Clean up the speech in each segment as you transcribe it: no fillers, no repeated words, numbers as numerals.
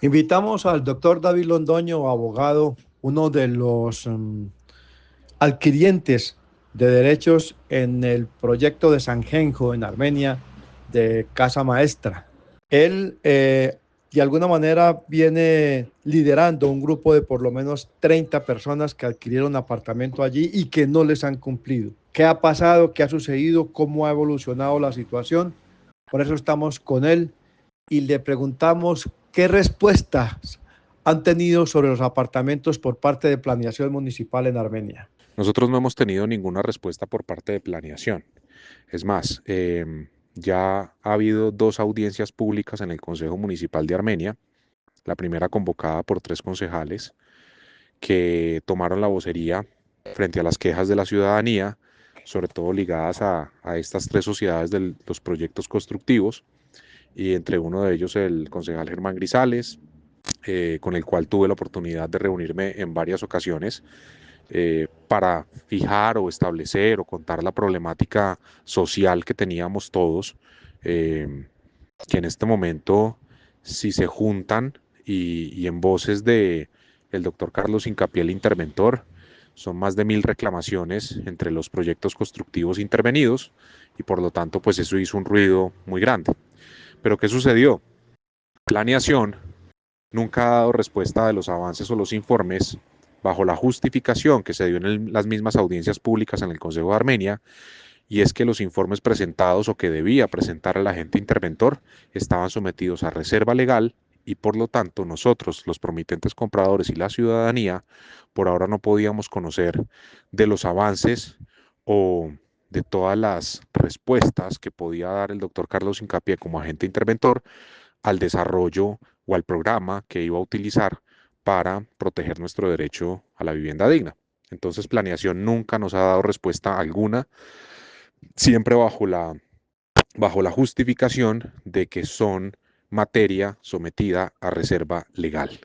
Invitamos al doctor David Londoño, abogado, uno de los adquirientes de derechos en el proyecto de Sanjenjo en Armenia de Casa Maestra. Él, de alguna manera, viene liderando un grupo de por lo menos 30 personas que adquirieron apartamento allí y que no les han cumplido. ¿Qué ha pasado? ¿Qué ha sucedido? ¿Cómo ha evolucionado la situación? Por eso estamos con él y le preguntamos qué respuestas han tenido sobre los apartamentos por parte de Planeación Municipal en Armenia. Nosotros no hemos tenido ninguna respuesta por parte de planeación. Es más, ya ha habido dos audiencias públicas en el Consejo Municipal de Armenia, la primera convocada por tres concejales que tomaron la vocería frente a las quejas de la ciudadanía, sobre todo ligadas a estas tres sociedades de los proyectos constructivos, y entre uno de ellos el concejal Germán Grisales, con el cual tuve la oportunidad de reunirme en varias ocasiones para fijar o establecer o contar la problemática social que teníamos todos, que en este momento, si se juntan y en voces de el doctor Carlos Incapié, el interventor, son más de 1000 reclamaciones entre los proyectos constructivos intervenidos y por lo tanto pues eso hizo un ruido muy grande. Pero ¿qué sucedió? Planeación nunca ha dado respuesta de los avances o los informes bajo la justificación que se dio en las mismas audiencias públicas en el Consejo de Armenia, y es que los informes presentados o que debía presentar el agente interventor estaban sometidos a reserva legal y por lo tanto nosotros, los promitentes compradores y la ciudadanía, por ahora no podíamos conocer de los avances o de todas las respuestas que podía dar el doctor Carlos Incapié como agente interventor al desarrollo o al programa que iba a utilizar para proteger nuestro derecho a la vivienda digna. Entonces, planeación nunca nos ha dado respuesta alguna, siempre bajo la justificación de que son materia sometida a reserva legal.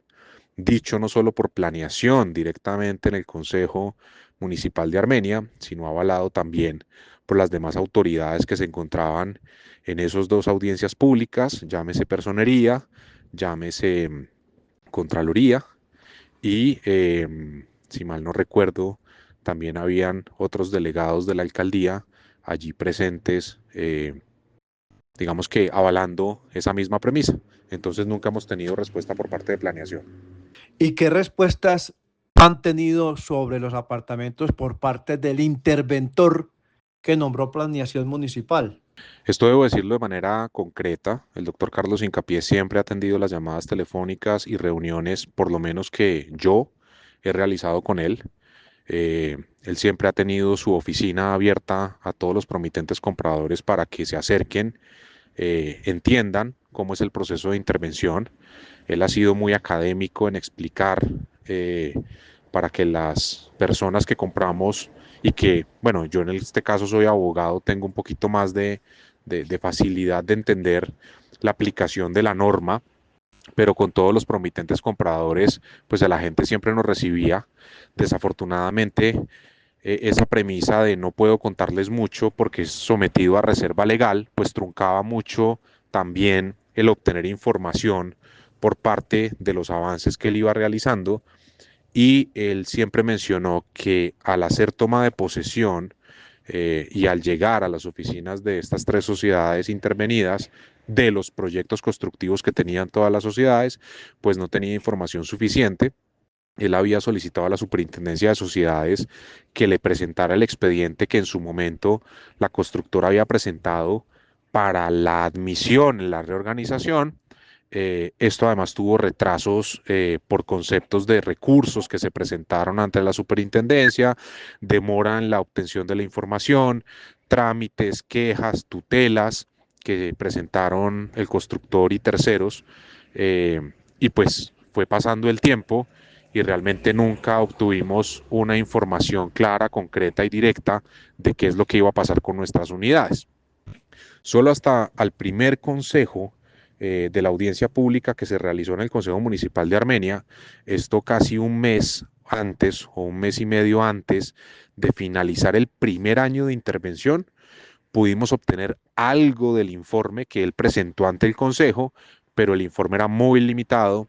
Dicho no solo por planeación directamente en el Consejo Municipal de Armenia, sino avalado también por las demás autoridades que se encontraban en esos dos audiencias públicas, llámese Personería, llámese Contraloría y, si mal no recuerdo, también habían otros delegados de la alcaldía allí presentes, digamos que avalando esa misma premisa. Entonces nunca hemos tenido respuesta por parte de planeación. ¿Y qué respuestas han tenido sobre los apartamentos por parte del interventor que nombró Planeación Municipal? Esto debo decirlo de manera concreta. El doctor Carlos Incapié siempre ha atendido las llamadas telefónicas y reuniones, por lo menos que yo he realizado con él. Él siempre ha tenido su oficina abierta a todos los promitentes compradores para que se acerquen, entiendan cómo es el proceso de intervención. Él ha sido muy académico en explicar, para que las personas que compramos y que, bueno, yo en este caso soy abogado, tengo un poquito más de facilidad de entender la aplicación de la norma, pero con todos los promitentes compradores, pues la gente siempre nos recibía. Desafortunadamente, esa premisa de no puedo contarles mucho porque es sometido a reserva legal, pues truncaba mucho también el obtener información por parte de los avances que él iba realizando, y él siempre mencionó que al hacer toma de posesión, y al llegar a las oficinas de estas tres sociedades intervenidas, de los proyectos constructivos que tenían todas las sociedades, pues no tenía información suficiente. Él había solicitado a la Superintendencia de Sociedades que le presentara el expediente que en su momento la constructora había presentado para la admisión en la reorganización. Esto además tuvo retrasos, por conceptos de recursos que se presentaron ante la superintendencia, demora en la obtención de la información, trámites, quejas, tutelas que presentaron el constructor y terceros, y pues fue pasando el tiempo y realmente nunca obtuvimos una información clara, concreta y directa de qué es lo que iba a pasar con nuestras unidades. Solo hasta al primer consejo, de la audiencia pública que se realizó en el Consejo Municipal de Armenia, esto casi un mes antes o un mes y medio antes de finalizar el primer año de intervención, pudimos obtener algo del informe que él presentó ante el Consejo, pero el informe era muy limitado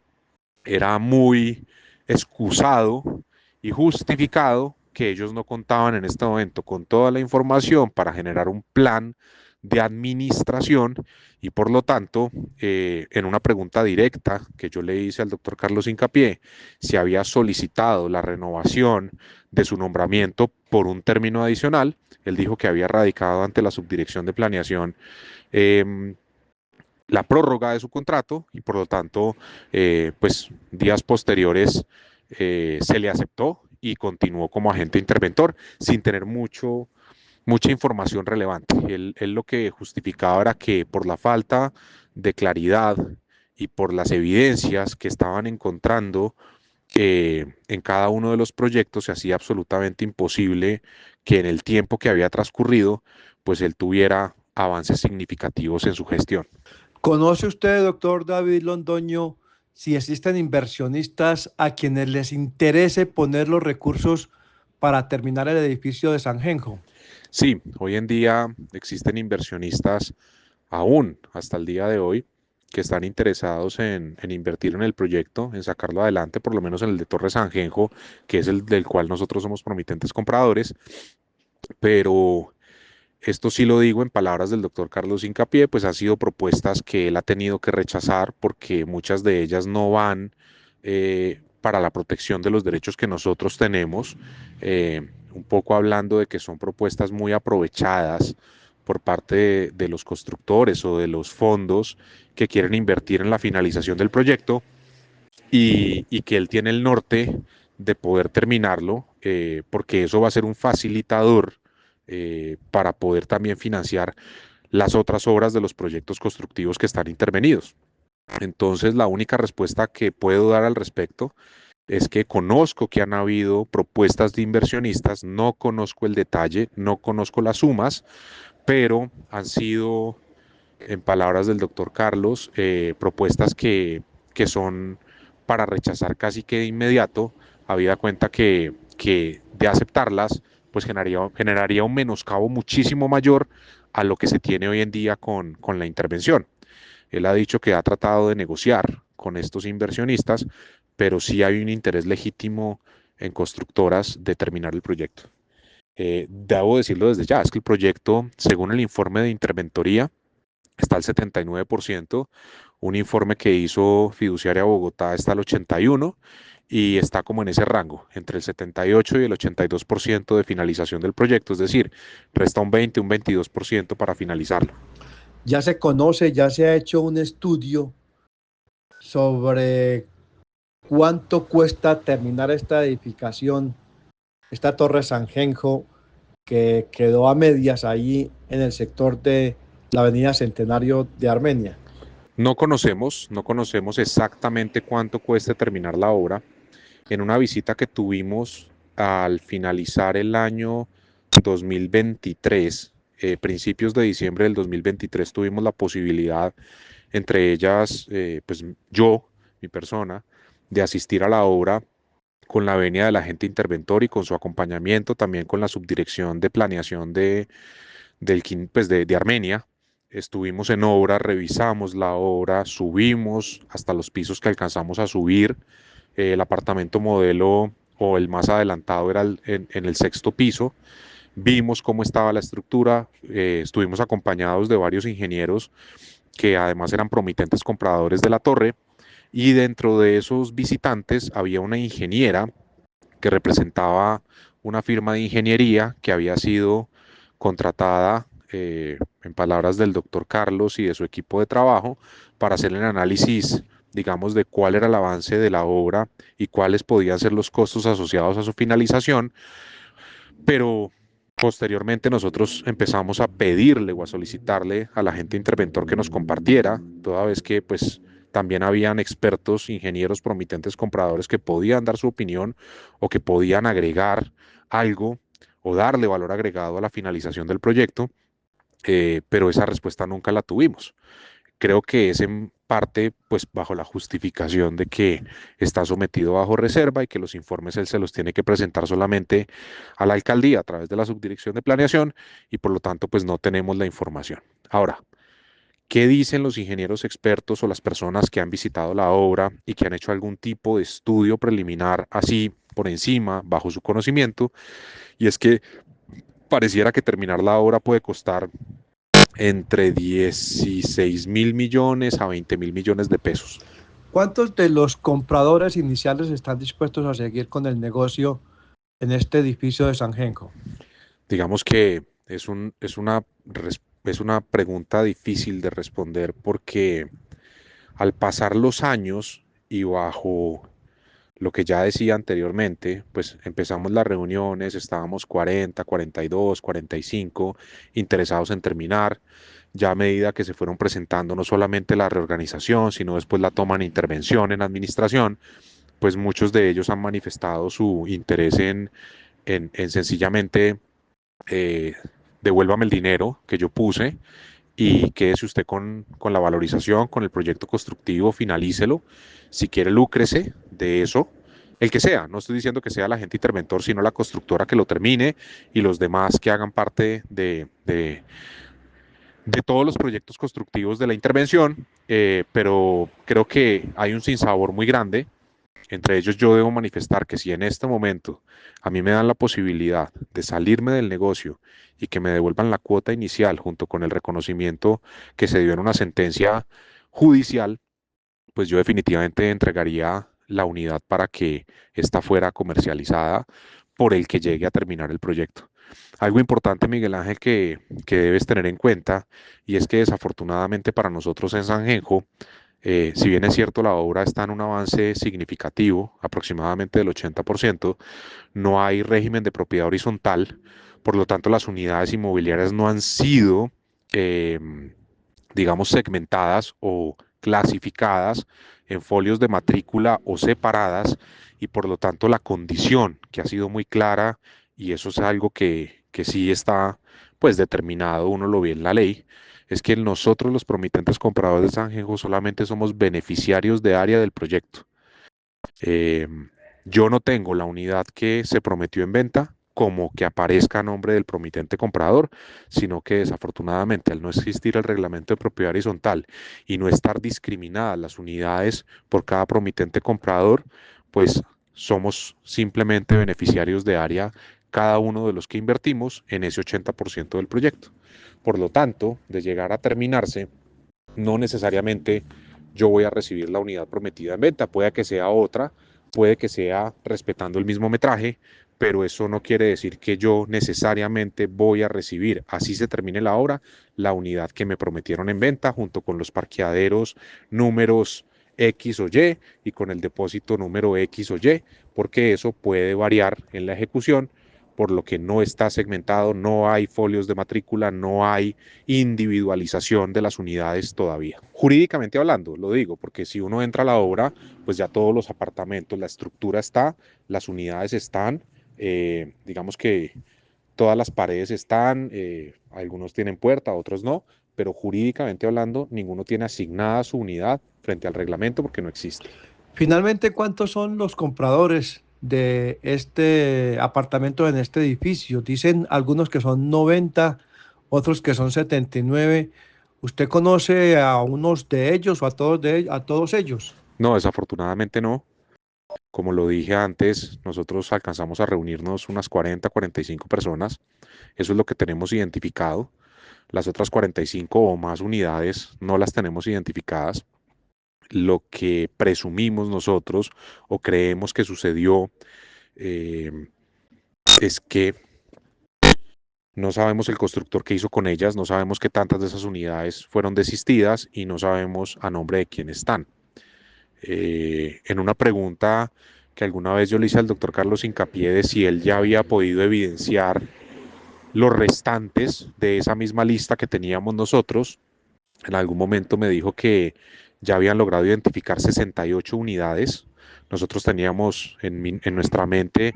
era muy excusado y justificado que ellos no contaban en este momento con toda la información para generar un plan de administración y por lo tanto, en una pregunta directa que yo le hice al doctor Carlos Hincapié, si había solicitado la renovación de su nombramiento por un término adicional, él dijo que había radicado ante la Subdirección de Planeación eh, la prórroga de su contrato y por lo tanto, pues días posteriores se le aceptó y continuó como agente interventor sin tener mucha información relevante. Él lo que justificaba era que por la falta de claridad y por las evidencias que estaban encontrando en cada uno de los proyectos se hacía absolutamente imposible que en el tiempo que había transcurrido, pues él tuviera avances significativos en su gestión. ¿Conoce usted, doctor David Londoño, si existen inversionistas a quienes les interese poner los recursos para terminar el edificio de San Genjo? Sí, hoy en día existen inversionistas aún hasta el día de hoy que están interesados en invertir en el proyecto, en sacarlo adelante, por lo menos en el de Torre Sanjenjo, que es el del cual nosotros somos promitentes compradores, pero esto sí lo digo en palabras del doctor Carlos Hincapié, pues han sido propuestas que él ha tenido que rechazar porque muchas de ellas no van para la protección de los derechos que nosotros tenemos, un poco hablando de que son propuestas muy aprovechadas por parte de los constructores o de los fondos que quieren invertir en la finalización del proyecto y que él tiene el norte de poder terminarlo, porque eso va a ser un facilitador para poder también financiar las otras obras de los proyectos constructivos que están intervenidos. Entonces, la única respuesta que puedo dar al respecto es que conozco que han habido propuestas de inversionistas, no conozco el detalle, no conozco las sumas, pero han sido, en palabras del doctor Carlos, propuestas que son para rechazar casi que de inmediato, habida cuenta que de aceptarlas, pues generaría un menoscabo muchísimo mayor a lo que se tiene hoy en día con la intervención. Él ha dicho que ha tratado de negociar con estos inversionistas, pero sí hay un interés legítimo en constructoras de terminar el proyecto. Debo decirlo desde ya, es que el proyecto, según el informe de interventoría, está al 79%, un informe que hizo Fiduciaria Bogotá está al 81% y está como en ese rango, entre el 78 y el 82% de finalización del proyecto, es decir, resta un 20, un 22% para finalizarlo. Ya se conoce, ya se ha hecho un estudio sobre cuánto cuesta terminar esta edificación, esta Torre San Genjo, que quedó a medias ahí en el sector de la Avenida Centenario de Armenia. No conocemos exactamente cuánto cueste terminar la obra. En una visita que tuvimos al finalizar el año 2023, principios de diciembre del 2023, tuvimos la posibilidad, entre ellas, pues yo, mi persona, de asistir a la obra con la venia del agente interventor y con su acompañamiento, también con la subdirección de planeación de Armenia. Estuvimos en obra, revisamos la obra, subimos hasta los pisos que alcanzamos a subir. El apartamento modelo o el más adelantado era en el sexto piso. Vimos cómo estaba la estructura, estuvimos acompañados de varios ingenieros que además eran promitentes compradores de la torre y dentro de esos visitantes había una ingeniera que representaba una firma de ingeniería que había sido contratada, en palabras del doctor Carlos y de su equipo de trabajo, para hacer el análisis, digamos, de cuál era el avance de la obra y cuáles podían ser los costos asociados a su finalización, pero posteriormente nosotros empezamos a pedirle o a solicitarle al agente interventor que nos compartiera, toda vez que pues también habían expertos, ingenieros, promitentes, compradores que podían dar su opinión o que podían agregar algo o darle valor agregado a la finalización del proyecto, pero esa respuesta nunca la tuvimos. Creo que es en parte pues bajo la justificación de que está sometido bajo reserva y que los informes él se los tiene que presentar solamente a la alcaldía a través de la subdirección de planeación y por lo tanto pues no tenemos la información. Ahora, ¿Qué dicen los ingenieros expertos o las personas que han visitado la obra y que han hecho algún tipo de estudio preliminar así por encima, bajo su conocimiento? Y es que pareciera que terminar la obra puede costar entre 16.000 millones a 20.000 millones de pesos. ¿Cuántos de los compradores iniciales están dispuestos a seguir con el negocio en este edificio de Sangenjo? Digamos que es una pregunta difícil de responder porque al pasar los años y bajo lo que ya decía anteriormente, pues empezamos las reuniones, estábamos 40, 42, 45 interesados en terminar. Ya a medida que se fueron presentando no solamente la reorganización, sino después la toma en intervención en administración, pues muchos de ellos han manifestado su interés en sencillamente eh, devuélvame el dinero que yo puse y quédese usted con la valorización, con el proyecto constructivo, finalícelo. Si quiere, lúcrese de eso, el que sea. No estoy diciendo que sea la agente interventor, sino la constructora que lo termine y los demás que hagan parte de todos los proyectos constructivos de la intervención. Pero creo que hay un sinsabor muy grande. Entre ellos yo debo manifestar que si en este momento a mí me dan la posibilidad de salirme del negocio y que me devuelvan la cuota inicial junto con el reconocimiento que se dio en una sentencia judicial, pues yo definitivamente entregaría la unidad para que ésta fuera comercializada por el que llegue a terminar el proyecto. Algo importante, Miguel Ángel, que debes tener en cuenta, y es que desafortunadamente para nosotros en Sanjenjo, si bien es cierto la obra está en un avance significativo, aproximadamente del 80%, no hay régimen de propiedad horizontal, por lo tanto las unidades inmobiliarias no han sido, eh, digamos, segmentadas o clasificadas en folios de matrícula o separadas, y por lo tanto la condición que ha sido muy clara, y eso es algo que sí está pues determinado, uno lo ve en la ley, es que nosotros los promitentes compradores de Sanjenjo solamente somos beneficiarios de área del proyecto. Eh, yo no tengo la unidad que se prometió en venta como que aparezca a nombre del promitente comprador, sino que desafortunadamente al no existir el reglamento de propiedad horizontal y no estar discriminadas las unidades por cada promitente comprador, pues somos simplemente beneficiarios de área cada uno de los que invertimos en ese 80% del proyecto. Por lo tanto, de llegar a terminarse, no necesariamente yo voy a recibir la unidad prometida en venta, puede que sea otra, puede que sea respetando el mismo metraje, pero eso no quiere decir que yo necesariamente voy a recibir, así se termine la obra, la unidad que me prometieron en venta junto con los parqueaderos números X o y con el depósito número X o Y, porque eso puede variar en la ejecución, por lo que no está segmentado, no hay folios de matrícula, no hay individualización de las unidades todavía. Jurídicamente hablando, lo digo, porque si uno entra a la obra, pues ya todos los apartamentos, la estructura está, las unidades están, digamos que todas las paredes están, algunos tienen puerta, otros no, pero jurídicamente hablando, ninguno tiene asignada su unidad frente al reglamento porque no existe. Finalmente, ¿cuántos son los compradores de este apartamento en este edificio? Dicen algunos que son 90, otros que son 79. ¿Usted conoce a unos de ellos o a todos, a todos ellos? No, desafortunadamente no. Como lo dije antes, nosotros alcanzamos a reunirnos unas 40, 45 personas. Eso es lo que tenemos identificado. Las otras 45 o más unidades no las tenemos identificadas. Lo que presumimos nosotros o creemos que sucedió eh, es que no sabemos el constructor que hizo con ellas, no sabemos qué tantas de esas unidades fueron desistidas y no sabemos a nombre de quién están. En una pregunta que alguna vez yo le hice al doctor Carlos Hincapié de si él ya había podido evidenciar los restantes de esa misma lista que teníamos nosotros, en algún momento me dijo que ya habían logrado identificar 68 unidades. Nosotros teníamos en nuestra mente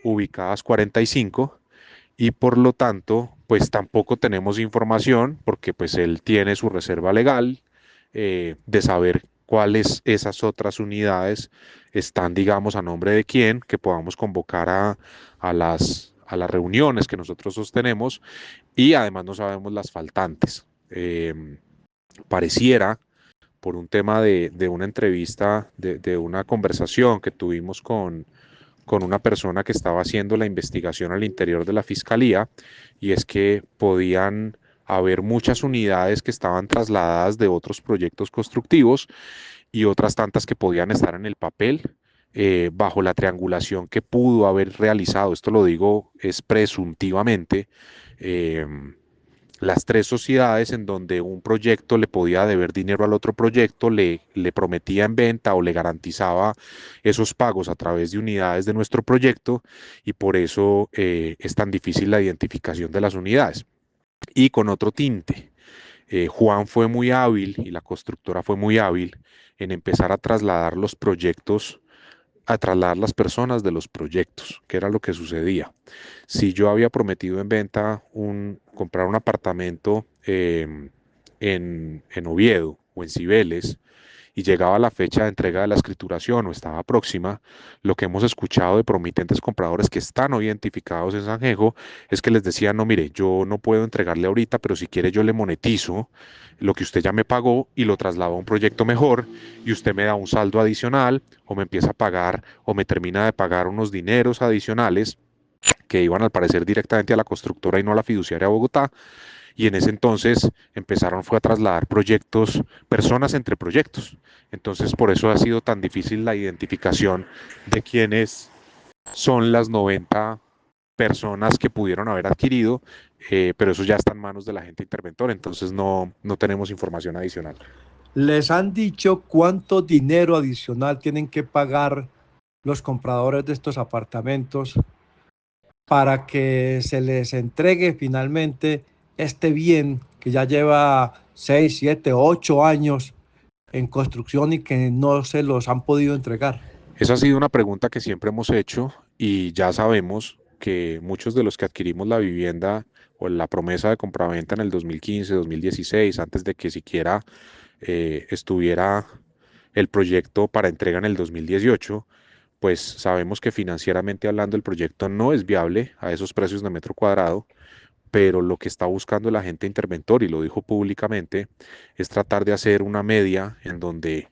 ubicadas 45 y por lo tanto, pues tampoco tenemos información porque pues él tiene su reserva legal de saber cuáles esas otras unidades están, digamos, a nombre de quién, que podamos convocar a las reuniones que nosotros sostenemos y además no sabemos las faltantes. Pareciera, por un tema de una entrevista, de una conversación que tuvimos con una persona que estaba haciendo la investigación al interior de la fiscalía, y es que podían haber muchas unidades que estaban trasladadas de otros proyectos constructivos y otras tantas que podían estar en el papel bajo la triangulación que pudo haber realizado. Esto lo digo es presuntivamente. eh, las tres sociedades en donde un proyecto le podía deber dinero al otro proyecto, le prometía en venta o le garantizaba esos pagos a través de unidades de nuestro proyecto, y por eso es tan difícil la identificación de las unidades. Y con otro tinte, Juan fue muy hábil y la constructora fue muy hábil en empezar a trasladar los proyectos, a trasladar las personas de los proyectos, que era lo que sucedía. Si yo había prometido en venta comprar un apartamento en Oviedo o en Cibeles, y llegaba la fecha de entrega de la escrituración o estaba próxima, lo que hemos escuchado de promitentes compradores que están hoy identificados en Sanjejo es que les decían, no, mire, yo no puedo entregarle ahorita, pero si quiere yo le monetizo lo que usted ya me pagó y lo traslado a un proyecto mejor, y usted me da un saldo adicional o me empieza a pagar o me termina de pagar unos dineros adicionales que iban al parecer directamente a la constructora y no a la fiduciaria de Bogotá. Y en ese entonces fue a trasladar proyectos, personas entre proyectos. Entonces por eso ha sido tan difícil la identificación de quiénes son las 90 personas que pudieron haber adquirido, pero eso ya está en manos de la gente interventora, entonces no tenemos información adicional. ¿Les han dicho cuánto dinero adicional tienen que pagar los compradores de estos apartamentos para que se les entregue finalmente este bien que ya lleva 6, 7, 8 años en construcción y que no se los han podido entregar? Esa ha sido una pregunta que siempre hemos hecho, y ya sabemos que muchos de los que adquirimos la vivienda o la promesa de compraventa en el 2015, 2016, antes de que siquiera estuviera el proyecto para entrega en el 2018, pues sabemos que financieramente hablando el proyecto no es viable a esos precios de metro cuadrado, pero lo que está buscando el agente interventor, y lo dijo públicamente, es tratar de hacer una media en donde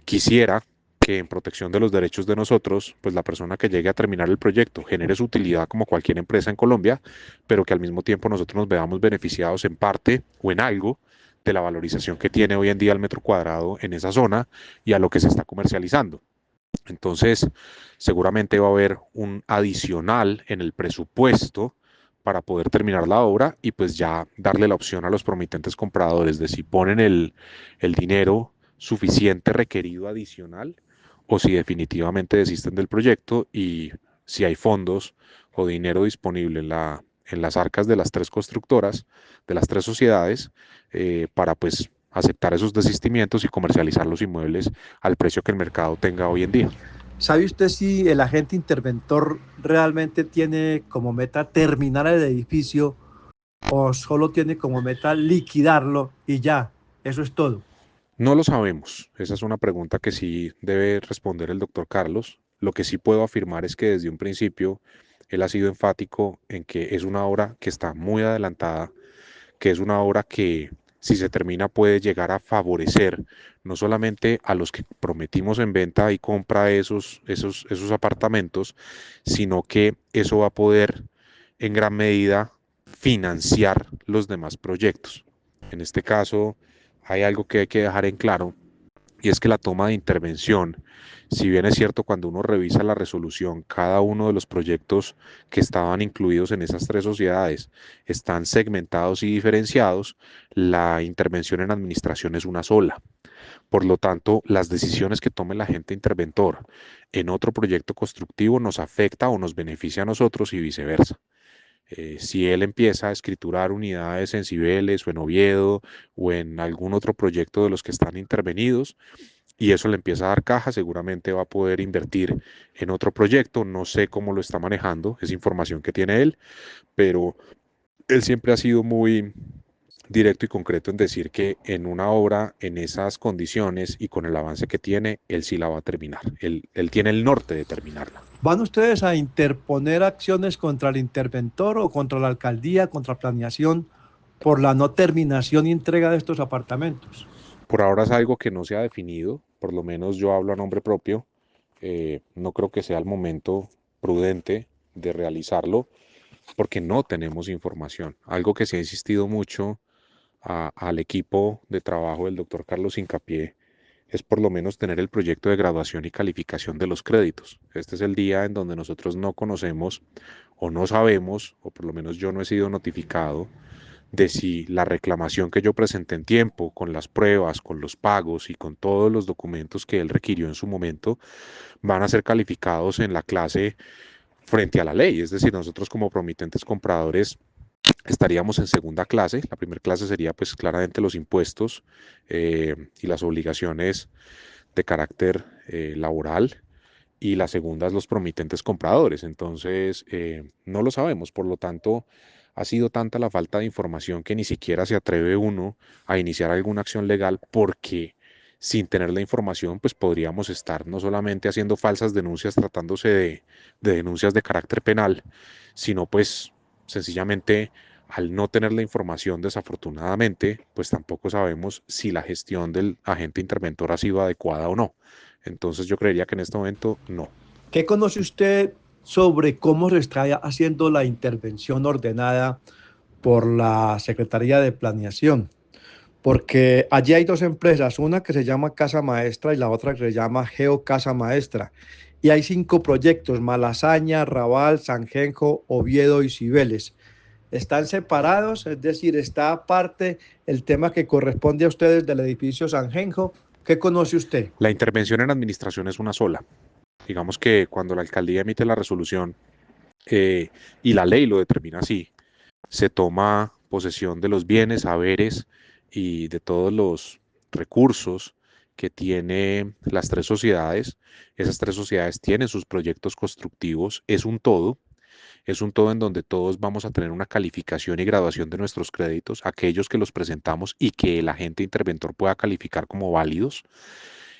quisiera que, en protección de los derechos de nosotros, pues la persona que llegue a terminar el proyecto genere su utilidad como cualquier empresa en Colombia, pero que al mismo tiempo nosotros nos veamos beneficiados en parte o en algo de la valorización que tiene hoy en día el metro cuadrado en esa zona y a lo que se está comercializando. Entonces, seguramente va a haber un adicional en el presupuesto para poder terminar la obra, y pues ya darle la opción a los promitentes compradores de si ponen el dinero suficiente requerido adicional o si definitivamente desisten del proyecto, y si hay fondos o dinero disponible en las arcas de las tres constructoras, de las tres sociedades, para pues aceptar esos desistimientos y comercializar los inmuebles al precio que el mercado tenga hoy en día. ¿Sabe usted si el agente interventor realmente tiene como meta terminar el edificio o solo tiene como meta liquidarlo y ya? Eso es todo. No lo sabemos. Esa es una pregunta que sí debe responder el doctor Carlos. Lo que sí puedo afirmar es que desde un principio él ha sido enfático en que es una obra que está muy adelantada, que es una obra que, si se termina, puede llegar a favorecer no solamente a los que prometimos en venta y compra esos apartamentos, sino que eso va a poder en gran medida financiar los demás proyectos. En este caso, hay algo que hay que dejar en claro, y es que la toma de intervención, si bien es cierto, cuando uno revisa la resolución, cada uno de los proyectos que estaban incluidos en esas tres sociedades están segmentados y diferenciados, la intervención en administración es una sola. Por lo tanto, las decisiones que tome el agente interventor en otro proyecto constructivo nos afecta o nos beneficia a nosotros y viceversa. Si él empieza a escriturar unidades en Cibeles o en Oviedo o en algún otro proyecto de los que están intervenidos, y eso le empieza a dar caja, seguramente va a poder invertir en otro proyecto. No sé cómo lo está manejando, es información que tiene él, pero él siempre ha sido muy directo y concreto en decir que en una obra en esas condiciones y con el avance que tiene, él sí la va a terminar. Él tiene el norte de terminarla. ¿Van ustedes a interponer acciones contra el interventor o contra la alcaldía, contra planeación, por la no terminación y entrega de estos apartamentos? Por ahora es algo que no se ha definido, por lo menos yo hablo a nombre propio. No creo que sea el momento prudente de realizarlo porque no tenemos información. Algo que se ha insistido mucho al equipo de trabajo del doctor Carlos Hincapié es por lo menos tener el proyecto de graduación y calificación de los créditos. Este es el día en donde nosotros no conocemos o no sabemos, o por lo menos yo no he sido notificado, de si la reclamación que yo presenté en tiempo, con las pruebas, con los pagos y con todos los documentos que él requirió en su momento, van a ser calificados en la clase frente a la ley. Es decir, nosotros como promitentes compradores estaríamos en segunda clase. La primera clase sería pues claramente los impuestos y las obligaciones de carácter laboral, y la segunda es los promitentes compradores. Entonces, no lo sabemos. Por lo tanto, ha sido tanta la falta de información que ni siquiera se atreve uno a iniciar alguna acción legal porque sin tener la información, pues podríamos estar no solamente haciendo falsas denuncias tratándose de denuncias de carácter penal, sino pues sencillamente al no tener la información, desafortunadamente, pues tampoco sabemos si la gestión del agente interventor ha sido adecuada o no. Entonces yo creería que en este momento no. ¿Qué conoce usted sobre cómo se está haciendo la intervención ordenada por la Secretaría de Planeación? Porque allí hay dos empresas, una que se llama Casa Maestra y la otra que se llama Geo Casa Maestra. Y hay 5 proyectos: Malasaña, Raval, Sanjenjo, Oviedo y Cibeles. Están separados, es decir, está aparte el tema que corresponde a ustedes del edificio Sanjenjo. ¿Qué conoce usted? La intervención en administración es una sola. Digamos que cuando la alcaldía emite la resolución eh, y la ley lo determina así, se toma posesión de los bienes, haberes y de todos los recursos que tiene las tres sociedades. Esas tres sociedades tienen sus proyectos constructivos, es un todo en donde todos vamos a tener una calificación y graduación de nuestros créditos, aquellos que los presentamos y que el agente interventor pueda calificar como válidos.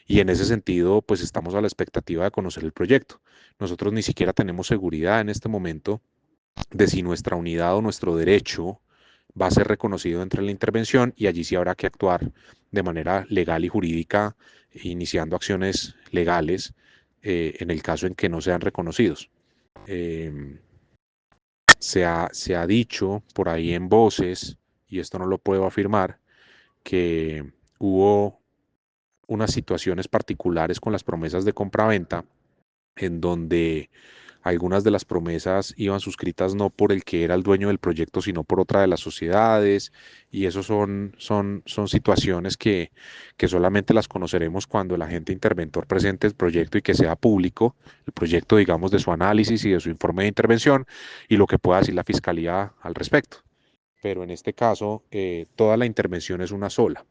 Y en ese sentido, pues estamos a la expectativa de conocer el proyecto. Nosotros ni siquiera tenemos seguridad en este momento de si nuestra unidad o nuestro derecho va a ser reconocido entre la intervención, y allí sí habrá que actuar de manera legal y jurídica, iniciando acciones legales en el caso en que no sean reconocidos. Eh, se ha dicho por ahí en voces, y esto no lo puedo afirmar, que hubo unas situaciones particulares con las promesas de compraventa en donde algunas de las promesas iban suscritas no por el que era el dueño del proyecto, sino por otra de las sociedades, y eso son situaciones que solamente las conoceremos cuando el agente interventor presente el proyecto y que sea público, el proyecto, digamos, de su análisis y de su informe de intervención, y lo que pueda decir la fiscalía al respecto. Pero en este caso, toda la intervención es una sola.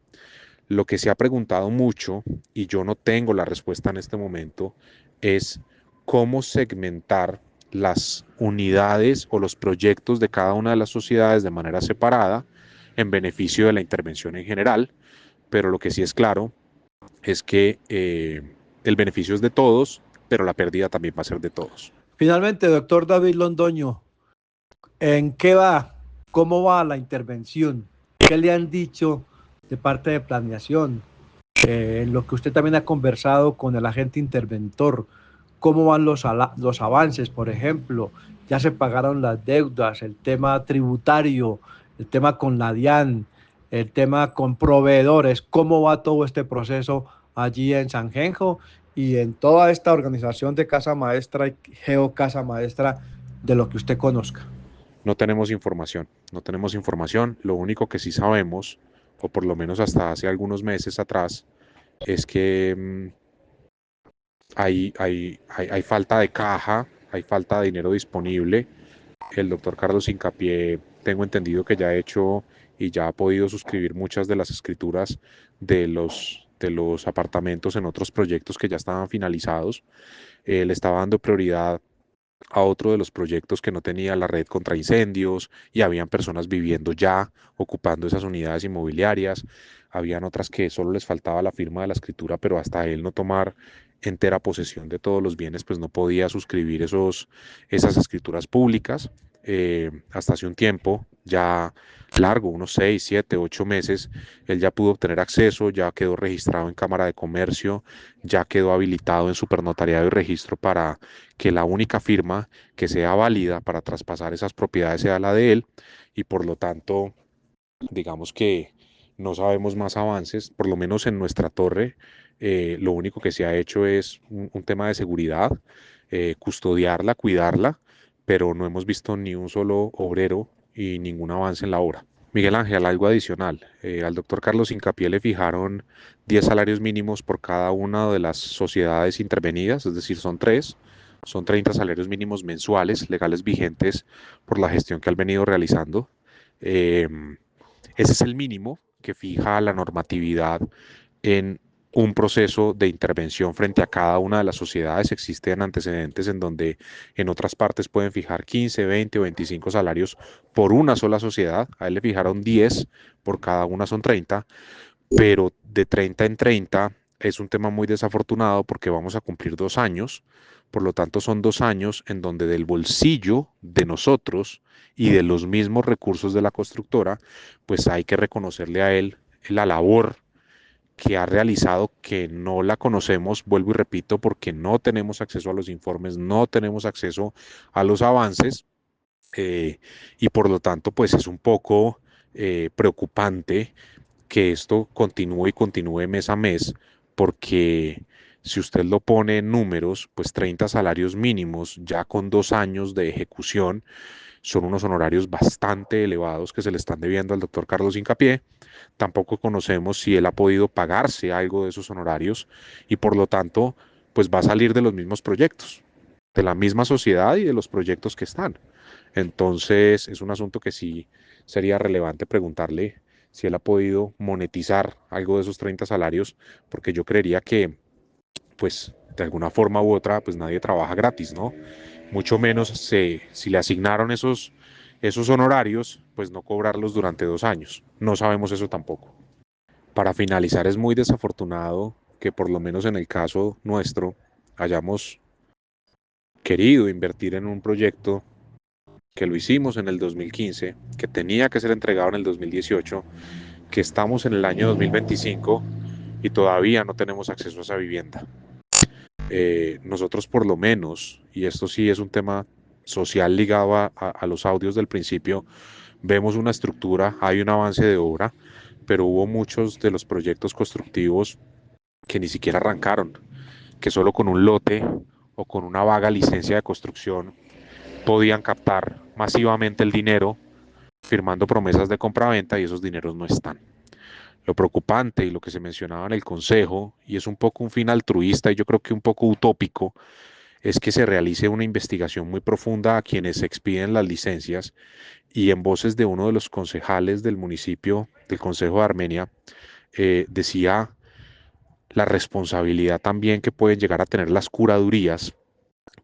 Lo que se ha preguntado mucho, y yo no tengo la respuesta en este momento, es cómo segmentar las unidades o los proyectos de cada una de las sociedades de manera separada en beneficio de la intervención en general. Pero lo que sí es claro es que el beneficio es de todos, pero la pérdida también va a ser de todos. Finalmente, doctor David Londoño, ¿en qué va? ¿Cómo va la intervención? ¿Qué le han dicho de parte de planeación? En lo que usted también ha conversado con el agente interventor, ¿cómo van los avances? Por ejemplo, ya se pagaron las deudas, el tema tributario, el tema con la DIAN, el tema con proveedores. ¿Cómo va todo este proceso allí en Sanjenjo y en toda esta organización de Casa Maestra y Geo Casa Maestra de lo que usted conozca? No tenemos información, no tenemos información. Lo único que sí sabemos, o por lo menos hasta hace algunos meses atrás, es que hay falta de caja, hay falta de dinero disponible. El doctor Carlos Hincapié, tengo entendido que ya ha hecho y ya ha podido suscribir muchas de las escrituras de los apartamentos en otros proyectos que ya estaban finalizados. Le estaba dando prioridad a otro de los proyectos que no tenía la red contra incendios y habían personas viviendo ya, ocupando esas unidades inmobiliarias. Habían otras que solo les faltaba la firma de la escritura, pero hasta él no tomar entera posesión de todos los bienes, pues no podía suscribir esas escrituras públicas. Hasta hace un tiempo ya largo, unos 6, 7, 8 meses, él ya pudo obtener acceso, ya quedó registrado en Cámara de Comercio, ya quedó habilitado en Supernotariado y Registro para que la única firma que sea válida para traspasar esas propiedades sea la de él y por lo tanto, digamos que no sabemos más avances, por lo menos en nuestra torre, lo único que se ha hecho es un tema de seguridad, custodiarla, cuidarla, pero no hemos visto ni un solo obrero y ningún avance en la obra. Miguel Ángel, algo adicional. Al doctor Carlos Incapié le fijaron 10 salarios mínimos por cada una de las sociedades intervenidas, es decir, son tres. Son 30 salarios mínimos mensuales, legales vigentes por la gestión que han venido realizando. Em, Ese es el mínimo que fija la normatividad en un proceso de intervención frente a cada una de las sociedades. Existen antecedentes en donde en otras partes pueden fijar 15, 20 o 25 salarios por una sola sociedad. A él le fijaron 10, por cada una son 30, pero de 30 en 30 es un tema muy desafortunado porque vamos a cumplir 2 años. Por lo tanto, son 2 años en donde del bolsillo de nosotros y de los mismos recursos de la constructora, pues hay que reconocerle a él la labor que ha realizado, que no la conocemos, vuelvo y repito, porque no tenemos acceso a los informes, no tenemos acceso a los avances, eh, y por lo tanto, pues es un poco preocupante que esto continúe y continúe mes a mes, porque si usted lo pone en números, pues 30 salarios mínimos ya con 2 años de ejecución son unos honorarios bastante elevados que se le están debiendo al doctor Carlos Incapié. Tampoco conocemos si él ha podido pagarse algo de esos honorarios y por lo tanto, pues va a salir de los mismos proyectos, de la misma sociedad y de los proyectos que están. Entonces, es un asunto que sí sería relevante preguntarle si él ha podido monetizar algo de esos 30 salarios, porque yo creería que, pues, de alguna forma u otra, pues nadie trabaja gratis, ¿no? Mucho menos si le asignaron esos honorarios, pues no cobrarlos durante 2 años. No sabemos eso tampoco. Para finalizar, es muy desafortunado que por lo menos en el caso nuestro hayamos querido invertir en un proyecto que lo hicimos en el 2015, que tenía que ser entregado en el 2018, que estamos en el año 2025 y todavía no tenemos acceso a esa vivienda. Nosotros por lo menos, y esto sí es un tema social ligado a los audios del principio, vemos una estructura, hay un avance de obra, pero hubo muchos de los proyectos constructivos que ni siquiera arrancaron, que solo con un lote o con una vaga licencia de construcción podían captar masivamente el dinero firmando promesas de compraventa y esos dineros no están. Lo preocupante y lo que se mencionaba en el Consejo, y es un poco un fin altruista y yo creo que un poco utópico, es que se realice una investigación muy profunda a quienes expiden las licencias y en voces de uno de los concejales del municipio, del Consejo de Armenia, decía la responsabilidad también que pueden llegar a tener las curadurías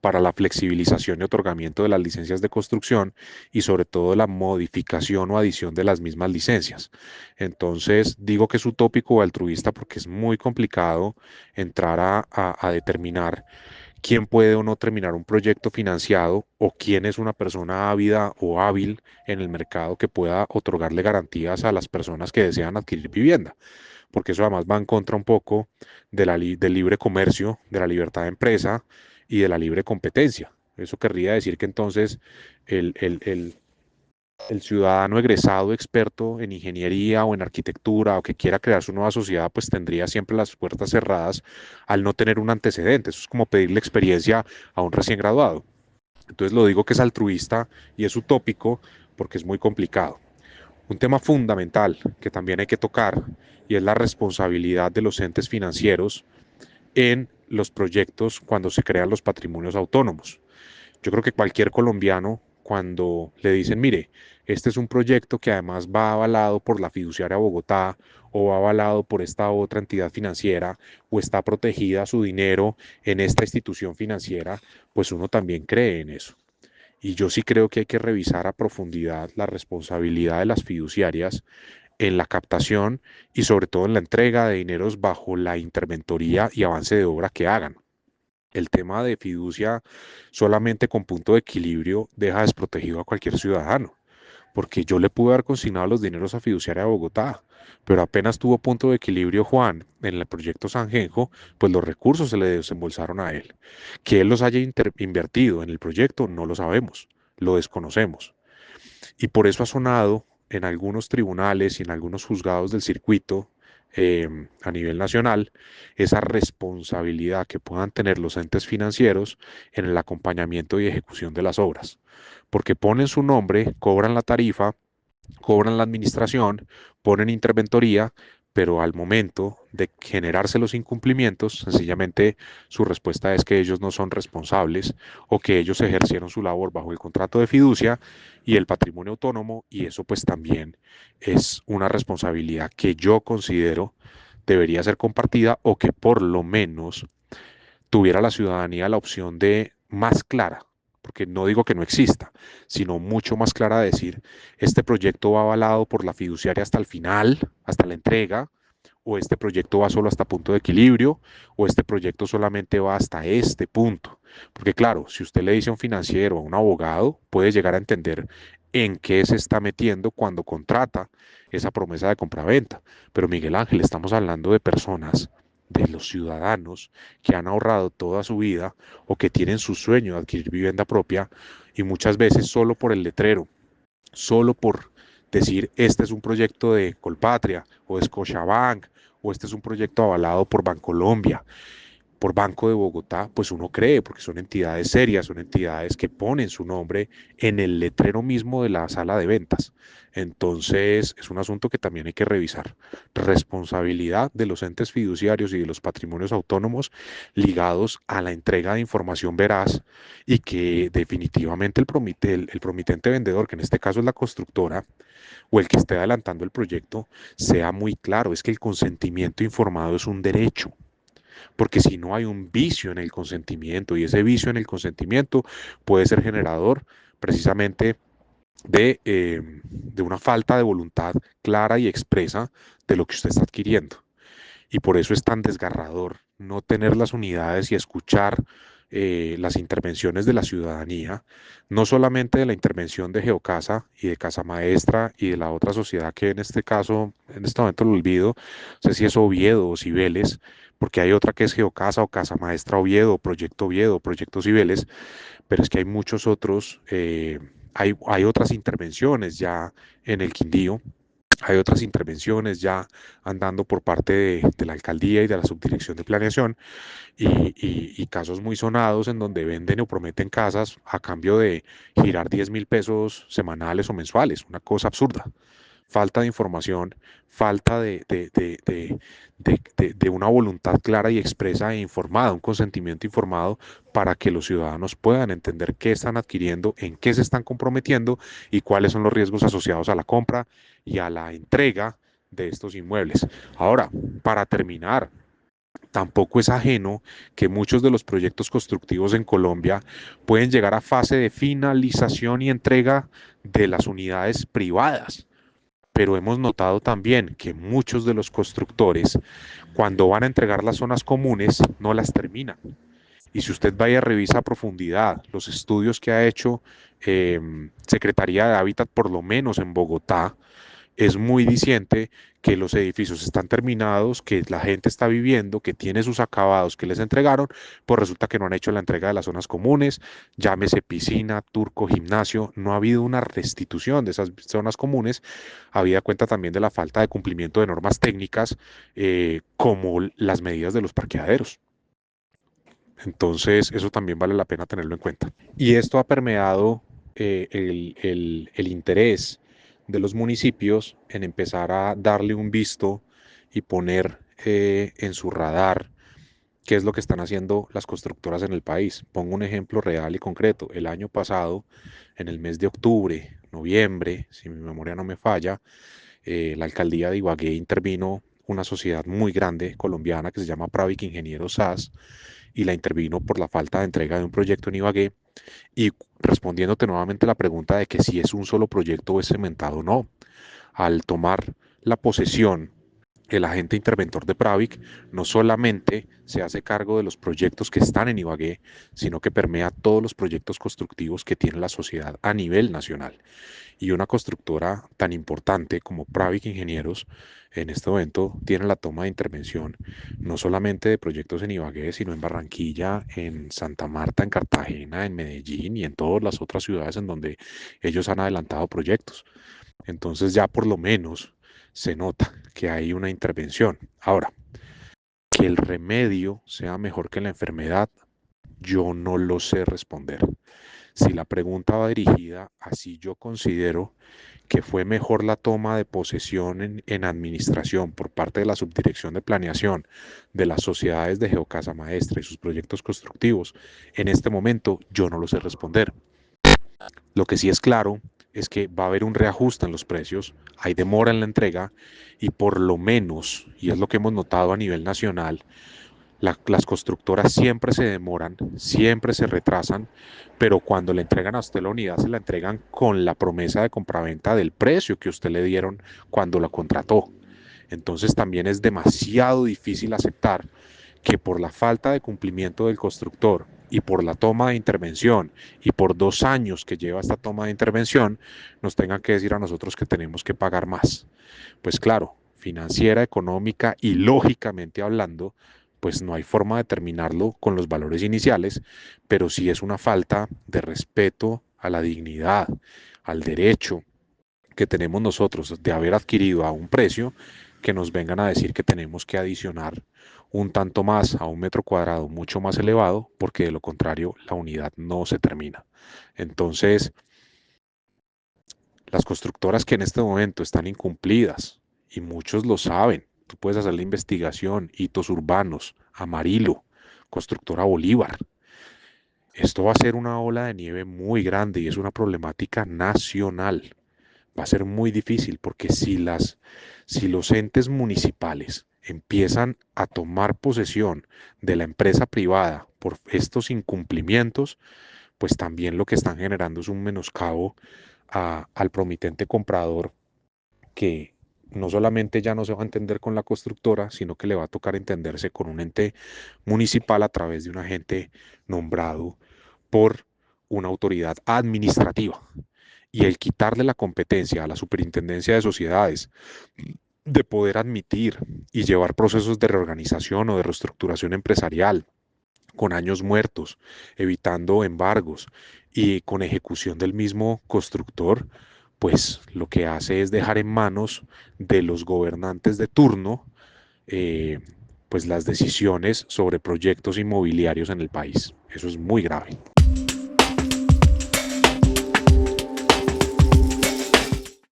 para la flexibilización y otorgamiento de las licencias de construcción y sobre todo la modificación o adición de las mismas licencias. Entonces, digo que es utópico o altruista porque es muy complicado entrar a determinar quién puede o no terminar un proyecto financiado o quién es una persona ávida o hábil en el mercado que pueda otorgarle garantías a las personas que desean adquirir vivienda, porque eso además va en contra un poco del libre comercio, de la libertad de empresa y de la libre competencia. Eso querría decir que entonces el, el, el, el ciudadano egresado experto en ingeniería o en arquitectura o que quiera crear su nueva sociedad, pues tendría siempre las puertas cerradas al no tener un antecedente. Eso es como pedirle experiencia a un recién graduado. Entonces lo digo que es altruista y es utópico porque es muy complicado. Un tema fundamental que también hay que tocar y es la responsabilidad de los entes financieros en los proyectos cuando se crean los patrimonios autónomos. Yo creo que cualquier colombiano, cuando le dicen, mire, este es un proyecto que además va avalado por la fiduciaria Bogotá o va avalado por esta otra entidad financiera o está protegida su dinero en esta institución financiera, pues uno también cree en eso. Y yo sí creo que hay que revisar a profundidad la responsabilidad de las fiduciarias en la captación y sobre todo en la entrega de dineros bajo la interventoría y avance de obra que hagan. El tema de fiducia solamente con punto de equilibrio deja desprotegido a cualquier ciudadano, porque yo le pude haber consignado los dineros a Fiduciaria de Bogotá, pero apenas tuvo punto de equilibrio Juan en el proyecto Sanjenjo, pues los recursos se le desembolsaron a él. Que él los haya invertido en el proyecto, no lo sabemos, lo desconocemos. Y por eso ha sonado en algunos tribunales y en algunos juzgados del circuito a nivel nacional esa responsabilidad que puedan tener los entes financieros en el acompañamiento y ejecución de las obras. Porque ponen su nombre, cobran la tarifa, cobran la administración, ponen interventoría, pero al momento de generarse los incumplimientos, sencillamente su respuesta es que ellos no son responsables o que ellos ejercieron su labor bajo el contrato de fiducia y el patrimonio autónomo, y eso pues también es una responsabilidad que yo considero debería ser compartida o que por lo menos tuviera la ciudadanía la opción de más clara, porque no digo que no exista, sino mucho más clara de decir, este proyecto va avalado por la fiduciaria hasta el final, hasta la entrega, o este proyecto va solo hasta punto de equilibrio, o este proyecto solamente va hasta este punto. Porque claro, si usted le dice a un financiero, a un abogado, puede llegar a entender en qué se está metiendo cuando contrata esa promesa de compraventa. Pero Miguel Ángel, estamos hablando de personas, de los ciudadanos que han ahorrado toda su vida o que tienen su sueño de adquirir vivienda propia y muchas veces solo por el letrero, solo por decir este es un proyecto de Colpatria o de Scotiabank o este es un proyecto avalado por Bancolombia, por Banco de Bogotá, pues uno cree, porque son entidades serias, son entidades que ponen su nombre en el letrero mismo de la sala de ventas. Entonces, es un asunto que también hay que revisar. Responsabilidad de los entes fiduciarios y de los patrimonios autónomos ligados a la entrega de información veraz y que definitivamente el promitente vendedor, que en este caso es la constructora, o el que esté adelantando el proyecto, sea muy claro. Es que el consentimiento informado es un derecho, porque si no hay un vicio en el consentimiento y ese vicio en el consentimiento puede ser generador precisamente de una falta de voluntad clara y expresa de lo que usted está adquiriendo. Y por eso es tan desgarrador no tener las unidades y escuchar las intervenciones de la ciudadanía, no solamente de la intervención de Geocasa y de Casa Maestra y de la otra sociedad que en este caso, en este momento lo olvido, no sé si es Oviedo o Cibeles, porque hay otra que es Geocasa o Casa Maestra Oviedo, Proyecto Cibeles, pero es que hay muchos otros, hay otras intervenciones ya en el Quindío, hay otras intervenciones ya andando por parte de la alcaldía y de la subdirección de planeación y casos muy sonados en donde venden o prometen casas a cambio de girar 10.000 pesos semanales o mensuales, una cosa absurda. Falta de información, falta de una voluntad clara y expresa e informada, un consentimiento informado para que los ciudadanos puedan entender qué están adquiriendo, en qué se están comprometiendo y cuáles son los riesgos asociados a la compra y a la entrega de estos inmuebles. Ahora, para terminar, tampoco es ajeno que muchos de los proyectos constructivos en Colombia pueden llegar a fase de finalización y entrega de las unidades privadas, pero hemos notado también que muchos de los constructores, cuando van a entregar las zonas comunes, no las terminan. Y si usted vaya a revisar a profundidad los estudios que ha hecho Secretaría de Hábitat, por lo menos en Bogotá, es muy diciente que los edificios están terminados, que la gente está viviendo, que tiene sus acabados que les entregaron, pues resulta que no han hecho la entrega de las zonas comunes, llámese piscina, turco, gimnasio, no ha habido una restitución de esas zonas comunes, habida cuenta también de la falta de cumplimiento de normas técnicas como las medidas de los parqueaderos. Entonces, eso también vale la pena tenerlo en cuenta. Y esto ha permeado el interés de los municipios en empezar a darle un visto y poner en su radar qué es lo que están haciendo las constructoras en el país. Pongo un ejemplo real y concreto. El año pasado, en el mes de octubre, noviembre, si mi memoria no me falla, la alcaldía de Ibagué intervino una sociedad muy grande colombiana que se llama Pravic Ingenieros SAS y la intervino por la falta de entrega de un proyecto en Ibagué. Y respondiéndote nuevamente la pregunta de que si es un solo proyecto o es cementado o no, al tomar la posesión el agente interventor de Pravic no solamente se hace cargo de los proyectos que están en Ibagué, sino que permea todos los proyectos constructivos que tiene la sociedad a nivel nacional. Y una constructora tan importante como Pravic Ingenieros en este momento tiene la toma de intervención no solamente de proyectos en Ibagué, sino en Barranquilla, en Santa Marta, en Cartagena, en Medellín y en todas las otras ciudades en donde ellos han adelantado proyectos. Entonces ya por lo menos se nota que hay una intervención. Ahora, que el remedio sea mejor que la enfermedad, yo no lo sé responder. Si la pregunta va dirigida a si yo considero que fue mejor la toma de posesión en administración por parte de la Subdirección de Planeación de las sociedades de Geocasa Maestra y sus proyectos constructivos, en este momento yo no lo sé responder. Lo que sí es claro es que va a haber un reajuste en los precios, hay demora en la entrega y por lo menos, y es lo que hemos notado a nivel nacional, las constructoras siempre se demoran, siempre se retrasan, pero cuando le entregan a usted la unidad, se la entregan con la promesa de compraventa del precio que usted le dieron cuando la contrató. Entonces también es demasiado difícil aceptar que por la falta de cumplimiento del constructor y por la toma de intervención y por 2 años que lleva esta toma de intervención, nos tengan que decir a nosotros que tenemos que pagar más. Pues claro, financiera, económica y lógicamente hablando, pues no hay forma de determinarlo con los valores iniciales, pero sí es una falta de respeto a la dignidad, al derecho que tenemos nosotros de haber adquirido a un precio, que nos vengan a decir que tenemos que adicionar un tanto más a un metro cuadrado mucho más elevado, porque de lo contrario la unidad no se termina. Entonces, las constructoras que en este momento están incumplidas, y muchos lo saben, tú puedes hacer la investigación, Hitos Urbanos, Amarillo, Constructora Bolívar. Esto va a ser una ola de nieve muy grande y es una problemática nacional. Va a ser muy difícil porque si los entes municipales empiezan a tomar posesión de la empresa privada por estos incumplimientos, pues también lo que están generando es un menoscabo al promitente comprador, que no solamente ya no se va a entender con la constructora, sino que le va a tocar entenderse con un ente municipal a través de un agente nombrado por una autoridad administrativa. Y el quitarle la competencia a la Superintendencia de Sociedades de poder admitir y llevar procesos de reorganización o de reestructuración empresarial con años muertos, evitando embargos y con ejecución del mismo constructor, pues lo que hace es dejar en manos de los gobernantes de turno, eh, pues las decisiones sobre proyectos inmobiliarios en el país. Eso es muy grave.